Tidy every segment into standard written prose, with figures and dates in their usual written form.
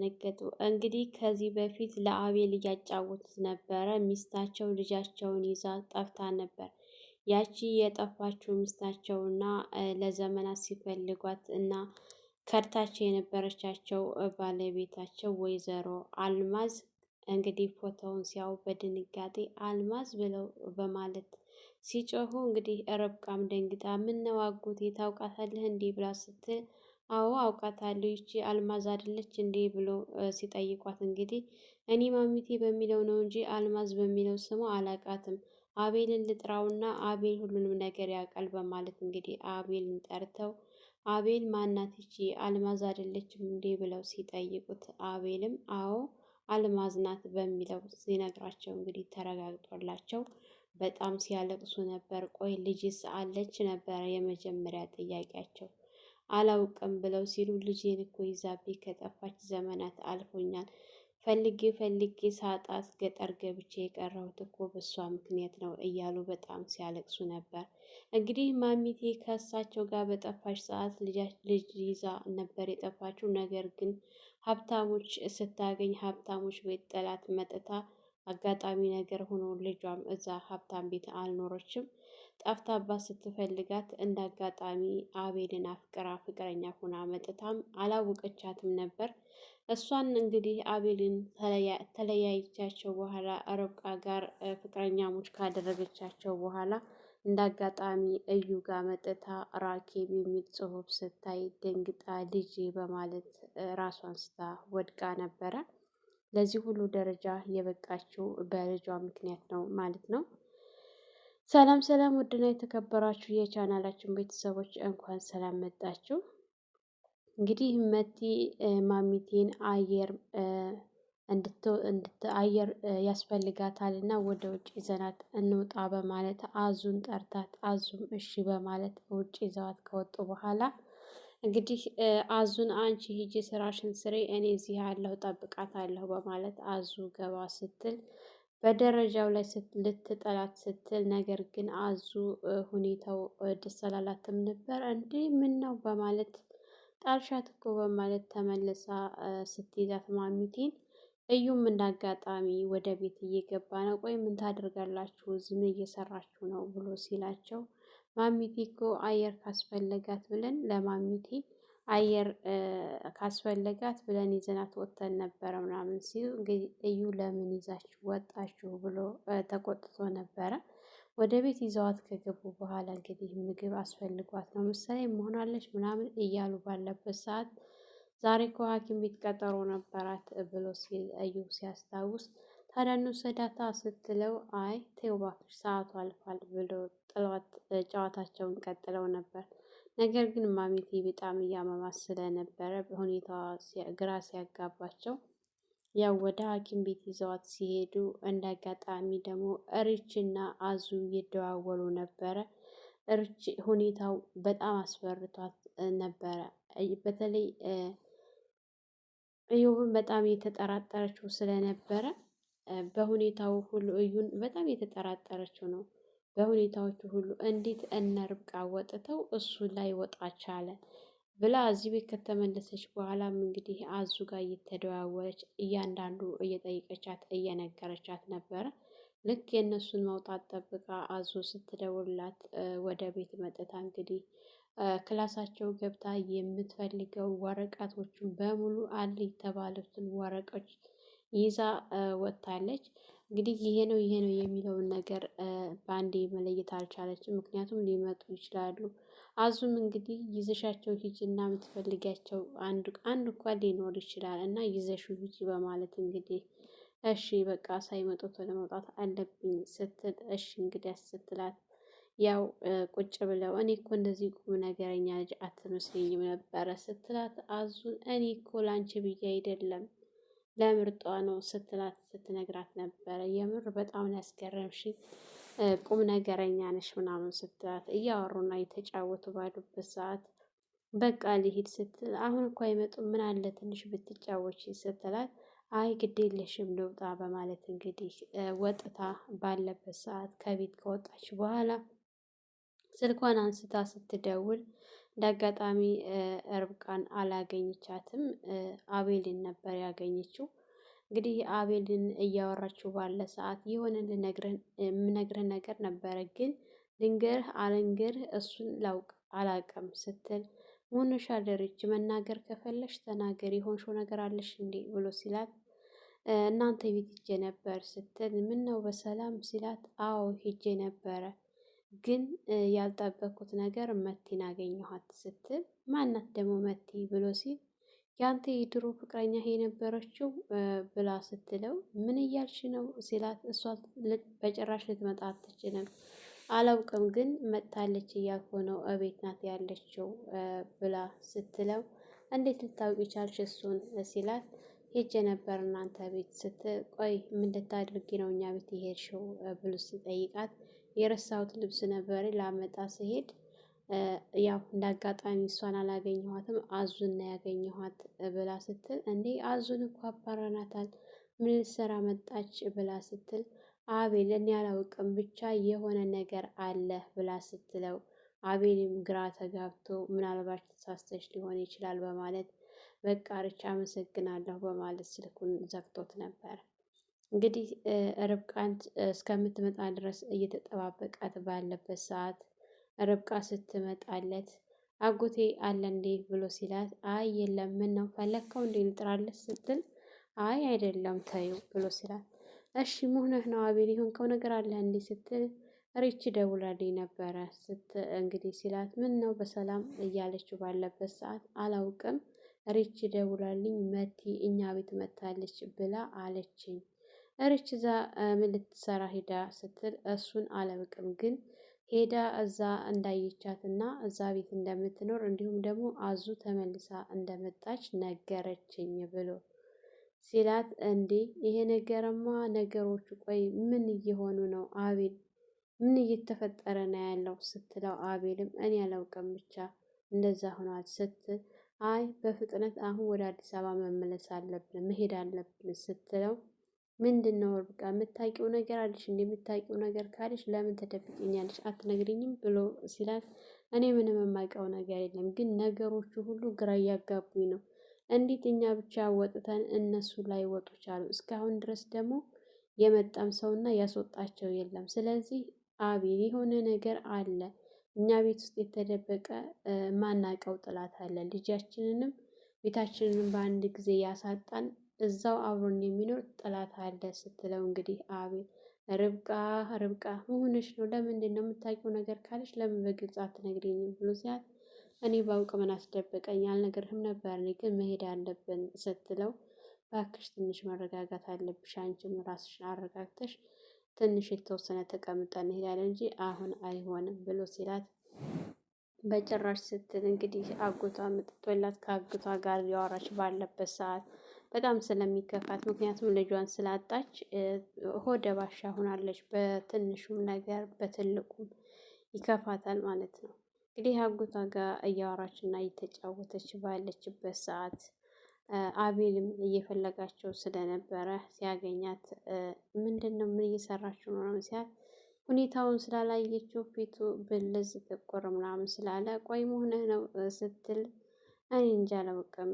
ነገጡ እንግዲህ ከዚህ በፊት ለአቤል እያጫወቱት ነበረ። ሚስታቸው ልጃቸውን ይዛ ጠፍታ ነበር። ያቺ የጠፋችው ሚስታቸውና ለዘመናት ሲፈልጓት እና ከድታቸው የነበረቻቸው ባለቤታቸው ወይዘሮ አልማዝ እንግዲህ ፎቶውን ሲያዩ በድንጋጤ አልማዝ ብለው በማለት ሲጮሁ እንግዲህ ርብቃም ደንግጣ ምነው አጎቴ ታውቃታለህ እንዲህ ብላ ስትል አዎ አውቃታለሁ ይቺ አልማዝ አይደለች እንዴ ብሎ ሲጠይቋት እንግዲህ እኔ ማሚቴ በሚለው ነው እንጂ አልማዝ በሚለው ስሙ አላቃትም። አቤልን ልጥራውና አቤል ሁሉንም ነገር ያውቃል በማለት እንግዲህ አቤልን ጠርተው አቤል ማናት ይቺ አልማዝ አይደለችም እንዴ ብለው ሲጠይቁት አቤልም አዎ አልማዝ ናት በሚለው ሲነግራቸው እንግዲህ ተረጋግጦላቸው በጣም ሲያለቅሱ ነበር። ቆይ ልጅስ አለች ነበረ የመጀመሪያ ጥያቄያቸው። አላውቅም ብለው ሲሉ ልጄን እኮ ይዛብኝ ከጠፋች ዘመናት አልፎኛል። ፈልጌ ፈልጌ ሳጣት ገጠር ገብቼ የቀረሁት እኮ በሷ ምክንያት ነው እያሉ በጣም ሲያለቅሱ ነበር። እንግዲህ ማሚቴ ከእሳቸው ጋር በጠፋች ሰዓት ልጅ ይዛ ነበር የጠፋችው። ነገር ግን ሀብታሞች ስታገኝ ሀብታሞች ቤት ጥላት መጥታ አጋጣሚ ነገር ሆኖ ልጇም እዛ ሀብታም ቤት አልኖረችም። ጠፍታባት ስትፈልጋት እንደ አጋጣሚ አቤልን አፍቅራ ፍቅረኛ ሆና መጥታም አላወቀቻትም ነበር። እሷን እንግዲህ አቤልን ተለያይቻቸው በኋላ ርብቃ ጋር ፍቅረኛሞች ካደረገቻቸው በኋላ እንደ አጋጣሚ እዩ ጋር መጥታ ራኬብ የሚል ጽሑፍ ስታይ ደንግጣ ልጄ በማለት ራሷን ስታ ወድቃ ነበረ። ለዚህ ሁሉ ደረጃ የበቃችው በልጇ ምክንያት ነው ማለት ነው። ሰላም ሰላም፣ ውድና የተከበራችሁ የቻናላችን ቤተሰቦች እንኳን ሰላም መጣችሁ። እንግዲህ መቲ ማሚቴን አየር አየር ያስፈልጋታል እና ወደ ውጭ ይዘናት እንውጣ በማለት አዙን ጠርታት አዙም እሺ በማለት ውጭ ይዘዋት ከወጡ በኋላ እንግዲህ አዙን አንቺ ሂጂ ስራሽን ስሪ፣ እኔ እዚህ ያለሁ ጠብቃታለሁ በማለት አዙ ገባ ስትል በደረጃው ላይ ልትጠላት ስትል ነገር ግን አዙ ሁኔታው ደስ አላላትም ነበር። እንዴ ምን ነው በማለት ጣልሻት እኮ በማለት ተመልሳ ስትይዛት ማሚቴን እዩም እንዳጋጣሚ ወደ ቤት እየገባ ነው። ቆይ ምን ታደርጋላችሁ ዝም እየሰራችሁ ነው ብሎ ሲላቸው ማሚቴ እኮ አየር ካስፈለጋት ብለን ለማሚቴ አየር ካስፈለጋት ብለን ይዘናት ወጥተን ነበረ ምናምን ሲሉ እንግዲህ እዩ ለምን ይዛችሁ ወጣችሁ ብሎ ተቆጥቶ ነበረ። ወደ ቤት ይዘዋት ከገቡ በኋላ እንግዲህ ምግብ አስፈልጓት ነው መሰለኝ መሆናለች ምናምን እያሉ ባለበት ሰዓት ዛሬ እኮ ሐኪም ቤት ቀጠሮ ነበራት ብሎ ሲል እዩ ሲያስታውስ ታዲያ እንውሰዳታ ስትለው አይ ተይው እባክሽ ሰዓቱ አልፏል ብሎ ጥሏት ጨዋታቸውን ቀጥለው ነበር። ነገር ግን ማሚቴ በጣም እያመማት ስለነበረ በሁኔታዋ ግራ ሲያጋባቸው ያው ወደ ሐኪም ቤት ይዘዋት ሲሄዱ እንደ አጋጣሚ ደግሞ ሪችና አዙ ይደዋወሉ ነበረ። ሪች ሁኔታው በጣም አስፈርቷት ነበረ። በተለይ እዩን በጣም የተጠራጠረችው ስለነበረ በሁኔታው ሁሉ እዩን በጣም የተጠራጠረችው ነው። በሁኔታዎቹ ሁሉ እንዴት እነ ርብቃ ወጥተው እሱ ላይ ወጣ ቻለ ብላ እዚህ ቤት ከተመለሰች በኋላም እንግዲህ አዙ ጋር እየተደዋወለች እያንዳንዱ እየጠየቀቻት እየነገረቻት ነበረ። ልክ የእነሱን መውጣት ጠብቃ አዙ ስትደውልላት ወደ ቤት መጥታ እንግዲህ ክላሳቸው ገብታ የምትፈልገው ወረቀቶችን በሙሉ አለ የተባሉትን ወረቀቶች ይዛ ወጥታለች። እንግዲህ ይሄ ነው የሚለውን ነገር በአንዴ መለየት አልቻለችም። ምክንያቱም ሊመጡ ይችላሉ። አዙም እንግዲህ ይዘሻቸው ሂጂና የምትፈልጊያቸው አንድ እንኳን ሊኖር ይችላል እና ይዘሽው ሂጂ በማለት እንግዲህ እሺ በቃ ሳይመጡ ለመውጣት አለብኝ ስትል እሺ እንግዲህ ስትላት ያው ቁጭ ብለው እኔ እኮ እንደዚህ ቁም ነገረኛ ልጅ አትመስለኝም ነበረ ስትላት አዙን እኔ እኮ ላንቺ ብዬ አይደለም ለምርጧ ነው ስትላት ስትነግራት ነበረ። የምር በጣም ያስገረምሽኝ ቁም ነገረኛ ነሽ ምናምን ስትላት እያወሩና እየተጫወቱ ባሉበት ሰዓት በቃ ሊሄድ ስትል አሁን እኮ አይመጡም ምን አለ ትንሽ ብትጫወች ስትላት አይ ግድ የለሽም ልውጣ በማለት እንግዲህ ወጥታ ባለበት ሰዓት ከቤት ከወጣች በኋላ ስልኳን አንስታ ስትደውል እንደ አጋጣሚ ርብቃን አላገኘቻትም። አቤልን ነበር ያገኘችው። እንግዲህ አቤልን እያወራችው ባለ ሰዓት የሆነ የምነግርህ ነገር ነበረ፣ ግን ልንገርህ አልንገርህ እሱን አላውቅም ስትል ሙንሽ አደረች። መናገር ከፈለሽ ተናገር፣ የሆንሽው ነገር አለሽ እንዴ ብሎ ሲላት እናንተ ቤት ሄጄ ነበር ስትል ምን ነው በሰላም ሲላት አዎ ሄጄ ነበረ፣ ግን ያልጠበኩት ነገር መቲን አገኘኋት ስትል ማናት ደግሞ መቲ ብሎ ሲል ያንተ የድሮ ፍቅረኛ የነበረችው ብላ ስትለው ምን እያልሽ ነው ሲላት እሷ በጭራሽ ልትመጣ አትችልም፣ አላውቅም ግን መጥታለች እያልኩ ነው፣ እቤት ናት ያለችው ብላ ስትለው እንዴት ልታውቂ ቻልሽ እሱን ሲላት ሄጄ ነበር እናንተ ቤት ስትል ቆይ ምን ልታድርጊ ነው እኛ ቤት የሄድሽው ብሎ ሲጠይቃት የረሳሁት ልብስ ነበር ላመጣ ስሄድ ያው እንደ አጋጣሚ እሷን አላገኘኋትም አዙን ነው ያገኘኋት ብላ ስትል እንዴ አዙን እኮ አባረናታል ምን ልትሰራ መጣች ብላ ስትል አቤል እኔ አላውቅም ብቻ የሆነ ነገር አለ ብላ ስትለው አቤልም ግራ ተጋብቶ ምናልባት ተሳስተሽ ሊሆን ይችላል በማለት በቃ ርቻ አመሰግናለሁ በማለት ስልኩን ዘግቶት ነበር። እንግዲህ ርብቃን እስከምትመጣ ድረስ እየተጠባበቃት ባለበት ሰዓት ርብቃ ስትመጣለት አጎቴ አለ እንዴ ብሎ ሲላት አይ የለም ምን ነው ፈለግከው እንዴ ልጥራለት ስትል አይ አይደለም ተይው ብሎ ሲላት እሺ ሙህነህ ነው አቤል የሆንከው ነገር አለ እንዴ ስትል ሪች ደውላልኝ ነበረ እንግዲህ ሲላት ምን ነው በሰላም እያለችው ባለበት ሰዓት አላውቅም ሪች ደውላልኝ መቲ እኛ ቤት መታለች ብላ አለችኝ። ሪች እዛ ምን ልትሰራ ሄዳ ስትል እሱን አላውቅም ግን ሄዳ እዛ እንዳየቻት እና እዛ ቤት እንደምትኖር እንዲሁም ደግሞ አዙ ተመልሳ እንደመጣች ነገረችኝ ብሎ ሲላት እንዴ ይሄ ነገርማ ነገሮቹ ቆይ ምን እየሆኑ ነው አቤል ምን እየተፈጠረ ነው ያለው ስትለው አቤልም እኔ አላውቅም ብቻ እንደዛ ሆኗል ስትል አይ በፍጥነት አሁን ወደ አዲስ አበባ መመለስ አለብን መሄድ አለብን ስትለው ምንድን ነው ርብቃ የምታውቂው ነገር አለሽ እንዴ የምታውቂው ነገር ካለሽ ለምን ተደብቂኛለሽ አትነግሪኝም ብሎ ሲላት እኔ ምንም የማውቀው ነገር የለም ግን ነገሮቹ ሁሉ ግራ እያጋቡኝ ነው እንዴት እኛ ብቻ ወጥተን እነሱ ላይ ወጡ ቻሉ እስካሁን ድረስ ደግሞ የመጣም ሰውና ያስወጣቸው የለም ስለዚህ አቤል የሆነ ነገር አለ እኛ ቤት ውስጥ የተደበቀ ማናቀው ጥላት አለ ልጃችንንም ቤታችንንም በአንድ ጊዜ ያሳጣን እዛው አብሮን የሚኖር ጥላት አለ ስትለው እንግዲህ አቤል ርብቃ መሆንሽ ነው ለምንድን ነው የምታውቂው ነገር ካለሽ ለምን በግልጽ አትነግሪኝም ብሎ ሲያት እኔ ባውቅ ምን አስደበቀኝ አልነግርህም ነበር እኔ ግን መሄድ አለብን ስትለው እባክሽ ትንሽ መረጋጋት አለብሽ አንቺም ራስሽን አረጋግተሽ ትንሽ የተወሰነ ተቀምጠን እንሄዳለን እንጂ አሁን አይሆንም ብሎ ሲላት በጭራሽ ስትል እንግዲህ አጎቷ መጥቶላት ከአጎቷ ጋር ሊያወራች ባለበት ሰዓት በጣም ስለሚከፋት ምክንያቱም ልጇን ስላጣች ሆደ ባሻ ሆናለች። በትንሹም ነገር በትልቁም ይከፋታል ማለት ነው። እንግዲህ አጎቷ ጋር እያወራች እና እየተጫወተች ባለችበት ሰዓት አቤልም እየፈለጋቸው ስለነበረ ሲያገኛት ምንድን ነው ምን እየሰራችሁ ነው ሲያት ሁኔታውን ስላላየችው ፊቱ ብልዝ ጥቁር ምናምን ስላለ ቆይ መሆንህ ነው ስትል እኔ እንጃ አላውቅም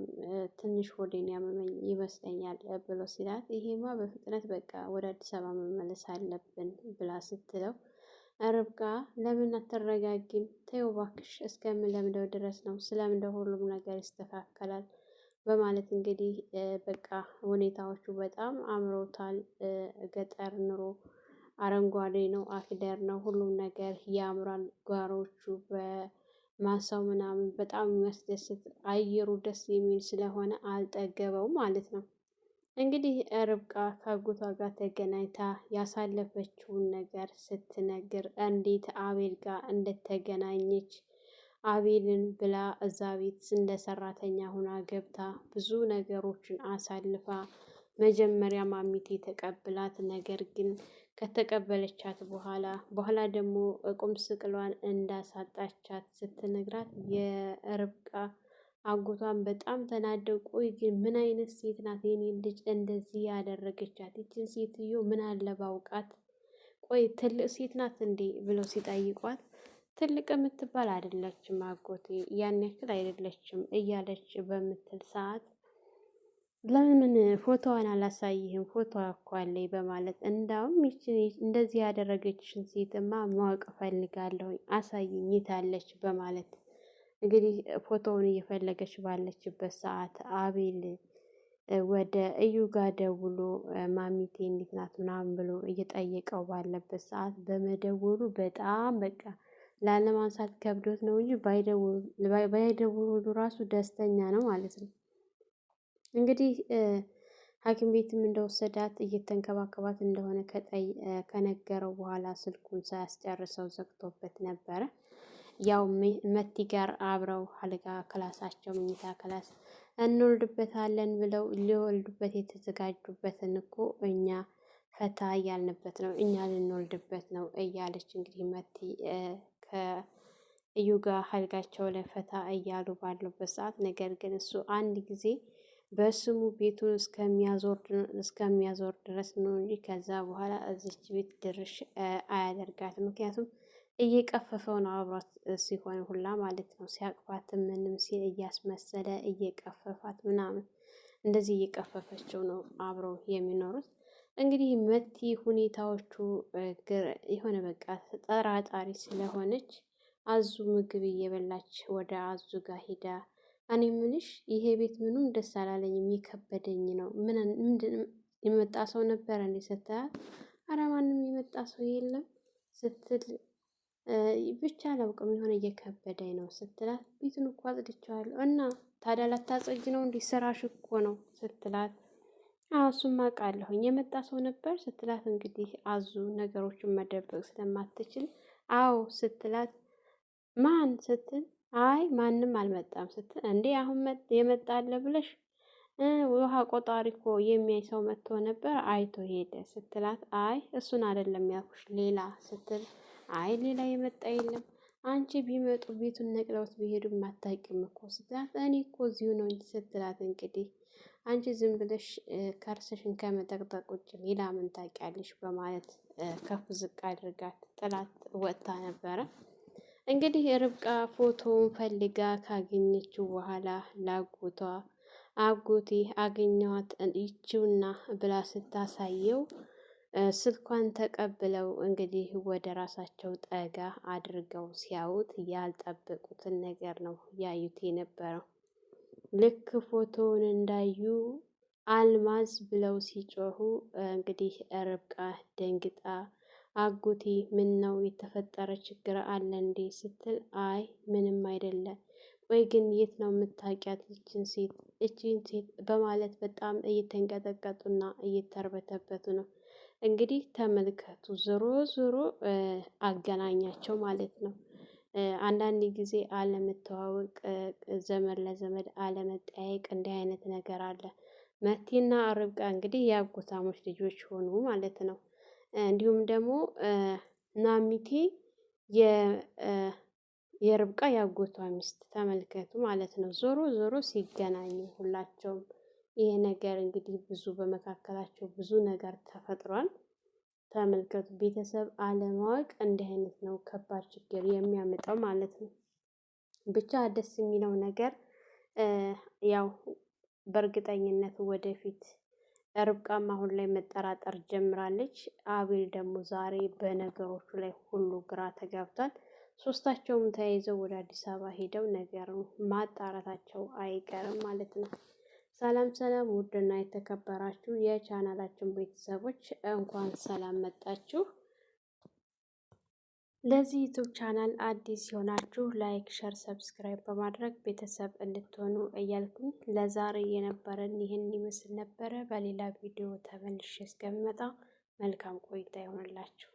ትንሽ ሆዴን ያመመኝ ይመስለኛል ብሎ ሲላት ይሄማ በፍጥነት በቃ ወደ አዲስ አበባ መመለስ አለብን ብላ ስትለው ርብቃ ለምን አትረጋጊም ተይው እባክሽ እስከምለምደው ድረስ ነው ስለምደው ሁሉም ነገር ይስተካከላል በማለት እንግዲህ በቃ ሁኔታዎቹ በጣም አምሮታል ገጠር ኑሮ አረንጓዴ ነው አፍደር ነው ሁሉም ነገር ያምራል ጓሮቹ በማሳው ምናምን በጣም የሚያስደስት አየሩ ደስ የሚል ስለሆነ አልጠገበውም ማለት ነው። እንግዲህ ርብቃ ከአጎቷ ጋር ተገናኝታ ያሳለፈችውን ነገር ስትነግር እንዴት አቤል ጋር እንደተገናኘች አቤልን ብላ እዛ ቤት እንደ ሰራተኛ ሆና ገብታ ብዙ ነገሮችን አሳልፋ መጀመሪያ ማሚቴ ተቀብላት ነገር ግን ከተቀበለቻት በኋላ ደግሞ ቁም ስቅሏን እንዳሳጣቻት ስትነግራት የርብቃ አጎቷን በጣም ተናደው ቆይ ግን ምን አይነት ሴት ናት የኔን ልጅ እንደዚህ ያደረገቻት ይችን ሴትዮ ምን አለ ባውቃት ቆይ ትልቅ ሴት ናት እንዴ ብለው ሲጠይቋት ትልቅ የምትባል አይደለችም አጎቴ፣ ያን ያክል አይደለችም እያለች በምትል ሰዓት ለምን ፎቶዋን አላሳይህም? ፎቶዋ እኮ አለኝ በማለት እንዳውም እንደዚህ ያደረገችሽን ሴትማ ማወቅ እፈልጋለሁኝ አሳይኝ የታለች በማለት እንግዲህ ፎቶውን እየፈለገች ባለችበት ሰዓት አቤል ወደ እዩ ጋር ደውሎ ማሚቴ እንዴት ናት ምናምን ብሎ እየጠየቀው ባለበት ሰዓት በመደወሉ በጣም በቃ ላለማንሳት ከብዶት ነው እንጂ ባይደውሉ ራሱ ደስተኛ ነው ማለት ነው። እንግዲህ ሐኪም ቤትም እንደወሰዳት እየተንከባከባት እንደሆነ ከነገረው በኋላ ስልኩን ሳያስጨርሰው ዘግቶበት ነበረ። ያው መቲ ጋር አብረው አልጋ ክላሳቸው መኝታ ክላስ እንወልድበታለን ብለው ሊወልዱበት የተዘጋጁበትን እኮ እኛ ፈታ እያልንበት ነው፣ እኛ ልንወልድበት ነው እያለች እንግዲህ መቲ ከእዩ ጋር አልጋቸው ላይ ፈታ እያሉ ባሉበት ሰዓት ነገር ግን እሱ አንድ ጊዜ በስሙ ቤቱን እስከሚያዞር ድረስ ነው እንጂ ከዛ በኋላ እዚች ቤት ድርሽ አያደርጋትም። ምክንያቱም እየቀፈፈው ነው አብሯት ሲሆን ሁላ ማለት ነው። ሲያቅፋት ምንም ሲል እያስመሰለ እየቀፈፋት ምናምን እንደዚህ እየቀፈፈችው ነው አብረው የሚኖሩት። እንግዲህ መቲ ሁኔታዎቹ የሆነ በቃ ጠራጣሪ ስለሆነች አዙ ምግብ እየበላች ወደ አዙ ጋር ሂዳ እኔ ምንሽ ይሄ ቤት ምኑም ደስ አላለኝም የከበደኝ ነው። ምንድን የመጣ ሰው ነበረ እንዴ ስትላት፣ አረ ማንም የመጣ ሰው የለም ስትል ብቻ አላውቅም የሆነ እየከበደኝ ነው ስትላት፣ ቤቱን እኮ አጽድቼዋለሁ እና ታዲያ ላታጸጅ ነው እንዲህ ስራሽ እኮ ነው ስትላት፣ አዎ እሱም አውቃለሁኝ የመጣ ሰው ነበር ስትላት፣ እንግዲህ አዙ ነገሮችን መደበቅ ስለማትችል አዎ ስትላት፣ ማን ስትል አይ ማንም አልመጣም ስትል፣ እንዴ አሁን የመጣለ ብለሽ ውሃ ቆጣሪ እኮ የሚያይ ሰው መጥቶ ነበር አይቶ ሄደ ስትላት፣ አይ እሱን አይደለም ያልኩሽ ሌላ ስትል፣ አይ ሌላ የመጣ የለም አንቺ ቢመጡ ቤቱን ነቅለውት ቢሄዱ አታውቂም እኮ ስትላት፣ እኔ እኮ እዚሁ ነው እንጂ ስትላት፣ እንግዲህ አንቺ ዝም ብለሽ ከርስሽን ከመጠቅጠቅ ውጭ ሌላ ምን ታውቂያለሽ በማለት ከፍ ዝቅ አድርጋት ጥላት ወጥታ ነበረ። እንግዲህ ርብቃ ፎቶውን ፈልጋ ካገኘችው በኋላ ላጎቷ አጎቴ አገኘዋት ይችውና ብላ ስታሳየው ስልኳን ተቀብለው እንግዲህ ወደ ራሳቸው ጠጋ አድርገው ሲያዩት ያልጠበቁትን ነገር ነው ያዩት የነበረው። ልክ ፎቶውን እንዳዩ አልማዝ ብለው ሲጮሁ እንግዲህ ርብቃ ደንግጣ አጎቴ ምን ነው የተፈጠረ ችግር አለ እንዴ ስትል፣ አይ ምንም አይደለም፣ ወይ ግን የት ነው የምታውቂያት እቺን ሴት በማለት በጣም እየተንቀጠቀጡና እየተርበተበቱ ነው። እንግዲህ ተመልከቱ፣ ዞሮ ዞሮ አገናኛቸው ማለት ነው። አንዳንድ ጊዜ አለመተዋወቅ፣ ዘመድ ለዘመድ አለመጠያየቅ እንዲህ አይነት ነገር አለ። መቲና ርብቃ እንግዲህ የአጎታሞች ልጆች ሆኑ ማለት ነው። እንዲሁም ደግሞ ናሚቴ የርብቃ ያጎቷ ሚስት ተመልከቱ ማለት ነው። ዞሮ ዞሮ ሲገናኙ ሁላቸውም ይሄ ነገር እንግዲህ ብዙ በመካከላቸው ብዙ ነገር ተፈጥሯል። ተመልከቱ፣ ቤተሰብ አለማወቅ እንዲህ አይነት ነው ከባድ ችግር የሚያመጣው ማለት ነው። ብቻ ደስ የሚለው ነገር ያው በእርግጠኝነት ወደፊት ርብቃም አሁን ላይ መጠራጠር ጀምራለች። አቤል ደግሞ ዛሬ በነገሮቹ ላይ ሁሉ ግራ ተጋብቷል። ሶስታቸውም ተያይዘው ወደ አዲስ አበባ ሄደው ነገሩን ማጣራታቸው አይቀርም ማለት ነው። ሰላም ሰላም! ውድና የተከበራችሁ የቻናላችን ቤተሰቦች እንኳን ሰላም መጣችሁ። ለዚህ ዩቱብ ቻናል አዲስ የሆናችሁ ላይክ፣ ሸር፣ ሰብስክራይብ በማድረግ ቤተሰብ እንድትሆኑ እያልኩኝ ለዛሬ የነበረን ይህን ይመስል ነበረ። በሌላ ቪዲዮ ተመልሼ እስከምመጣ መልካም ቆይታ ይሆንላችሁ።